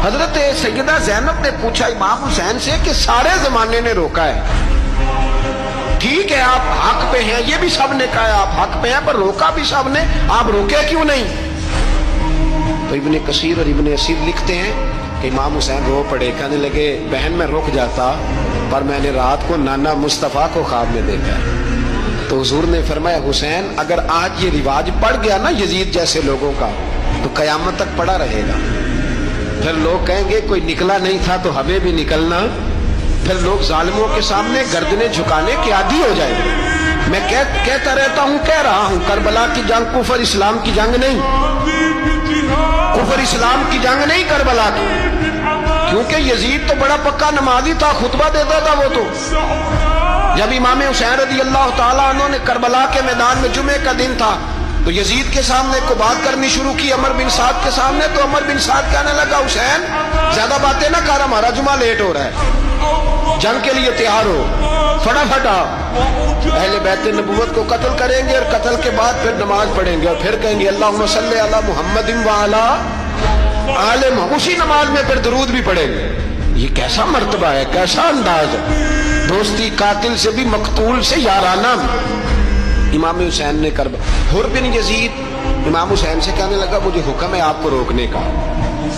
حضرت سیدہ زینب نے پوچھا امام حسین سے کہ سارے زمانے نے روکا ہے، ٹھیک ہے آپ حق پہ ہیں، یہ بھی سب نے کہا ہے آپ حق پہ ہیں، پر روکا بھی سب نے، آپ روکے کیوں نہیں؟ تو ابن کثیر اور ابن اسیر لکھتے ہیں کہ امام حسین رو پڑے، کہنے لگے بہن میں رک جاتا، پر میں نے رات کو نانا مصطفیٰ کو خواب میں دیکھا ہے۔ تو حضور نے فرمایا حسین اگر آج یہ رواج پڑ گیا نا یزید جیسے لوگوں کا تو قیامت تک پڑا رہے گا، پھر لوگ کہیں گے کوئی نکلا نہیں تھا تو ہمیں بھی نکلنا، پھر لوگ ظالموں کے سامنے گردنیں جھکانے کے عادی ہو جائیں گے۔ میں کہتا رہتا ہوں، کہہ رہا ہوں، کربلا کی جنگ کفر اسلام کی جنگ نہیں، کفر اسلام کی جنگ نہیں کربلا کی، کیونکہ یزید تو بڑا پکا نمازی تھا، خطبہ دیتا تھا وہ تو۔ جب امام حسین رضی اللہ تعالیٰ عنہ نے کربلا کے میدان میں جمعے کا دن تھا تو یزید کے سامنے کو بات کرنی شروع کی عمر بن سعد کے سامنے، تو عمر بن سعد کہنے لگا حسین زیادہ باتیں نہ کر، ہمارا جمعہ لیٹ ہو رہا ہے، جنگ کے لیے تیار ہو، فٹافٹ آ، اہل بیت نبوت کو قتل کریں گے اور قتل کے بعد پھر نماز پڑھیں گے اور پھر کہیں گے اللہم صلی علی محمد وعلی آل محمد، اسی نماز میں پھر درود بھی پڑھیں گے۔ یہ کیسا مرتبہ ہے، کیسا انداز ہے، دوستی قاتل سے بھی مقتول سے یارانہ۔ امام حسین نے حر بن یزید امام حسین سے کہنے لگا مجھے حکم ہے آپ کو روکنے کا،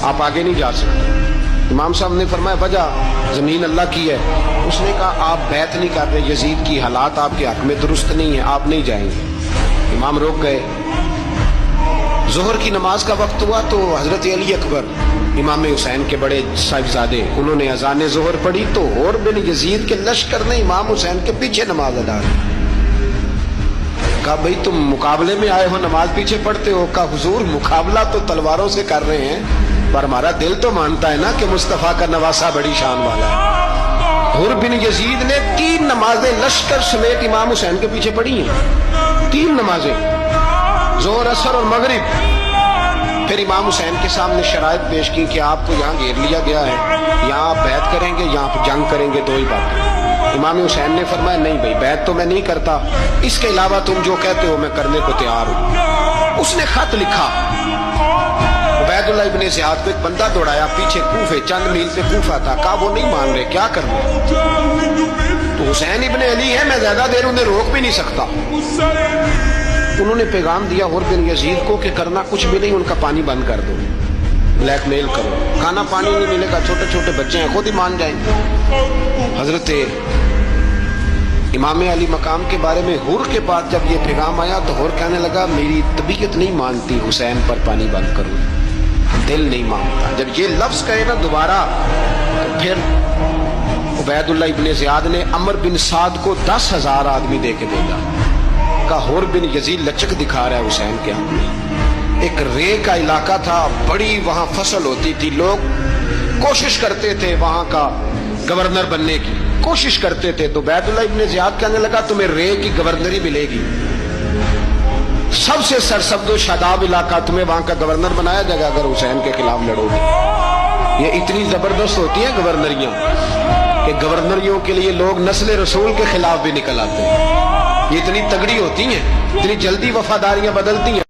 آپ آگے نہیں جا سکتے۔ امام صاحب نے فرمایا وجہ زمین اللہ کی ہے، اس نے کہا آپ بیعت نہیں کر رہے، یزید کی حالات آپ کے حق میں درست نہیں ہیں، آپ نہیں جائیں گے۔ امام روک گئے۔ ظہر کی نماز کا وقت ہوا تو حضرت علی اکبر امام حسین کے بڑے صاحبزادے انہوں نے اذان ظہر پڑھی تو حر بن یزید کے لشکر نے امام حسین کے پیچھے نماز ادا کی۔ کہا بھئی تم مقابلے میں آئے ہو نماز پیچھے پڑھتے ہو؟ کہا حضور مقابلہ تو تلواروں سے کر رہے ہیں پر ہمارا دل تو مانتا ہے نا کہ مصطفیٰ کا نواسہ بڑی شان والا ہے۔ حر بن یزید نے 3 نمازیں لشکر سمیت امام حسین کے پیچھے پڑھی ہیں، 3 نمازیں، ظہر اثر اور مغرب۔ پھر امام حسین کے سامنے شرائط پیش کی کہ آپ کو یہاں گھیر لیا گیا ہے، یہاں آپ بیعت کریں گے، یہاں آپ جنگ کریں گے، 2 ہی بات۔ امام حسین نے فرمایا نہیں بھائی بیعت تو میں نہیں کرتا، اس کے علاوہ تم جو کہتے ہو میں کرنے کو تیار ہوں۔ اس نے خط لکھا، عبید اللہ ابن زیاد کو ایک بندہ دوڑایا پیچھے کوفے، چند میل پہ کوفہ تھا، کہا وہ نہیں مان رہے، کیا کرنا؟ تو حسین ابن علی ہے، میں زیادہ دیر انہیں روک بھی نہیں سکتا۔ انہوں نے پیغام دیا حر بن یزید کو کہ کرنا کچھ بھی نہیں، ان کا پانی بند کر دو، بلیک میل کرو، کھانا پانی نہیں ملے گا، چھوٹے چھوٹے بچے ہیں خود ہی مان جائیں گے۔ حضرت امام علی مقام کے بارے میں حر کے بعد جب یہ پیغام آیا تو حر کہنے لگا میری طبیعت نہیں مانتی حسین پر پانی بند کرو، دل نہیں مانتا۔ جب یہ لفظ کہے نا دوبارہ تو پھر عبید اللہ ابن زیاد نے عمر بن سعد کو 10,000 آدمی دے کے بھیجا، کہا حر بن یزید لچک دکھا رہا ہے حسین کے حق میں۔ ایک رے کا علاقہ تھا، بڑی وہاں فصل ہوتی تھی، لوگ کوشش کرتے تھے وہاں کا گورنر بننے کی، کوشش کرتے تھے۔ تو عبید اللہ ابن زیاد کہنے لگا تمہیں رے کی گورنری ملے گی، سب سے سرسبز و شاداب علاقہ، تمہیں وہاں کا گورنر بنایا جائے گا اگر حسین کے خلاف لڑو گے۔ یہ اتنی زبردست ہوتی ہیں گورنریاں کہ گورنریوں کے لیے لوگ نسل رسول کے خلاف بھی نکل آتے ہیں، یہ اتنی تگڑی ہوتی ہیں، اتنی جلدی وفاداریاں بدلتی ہیں۔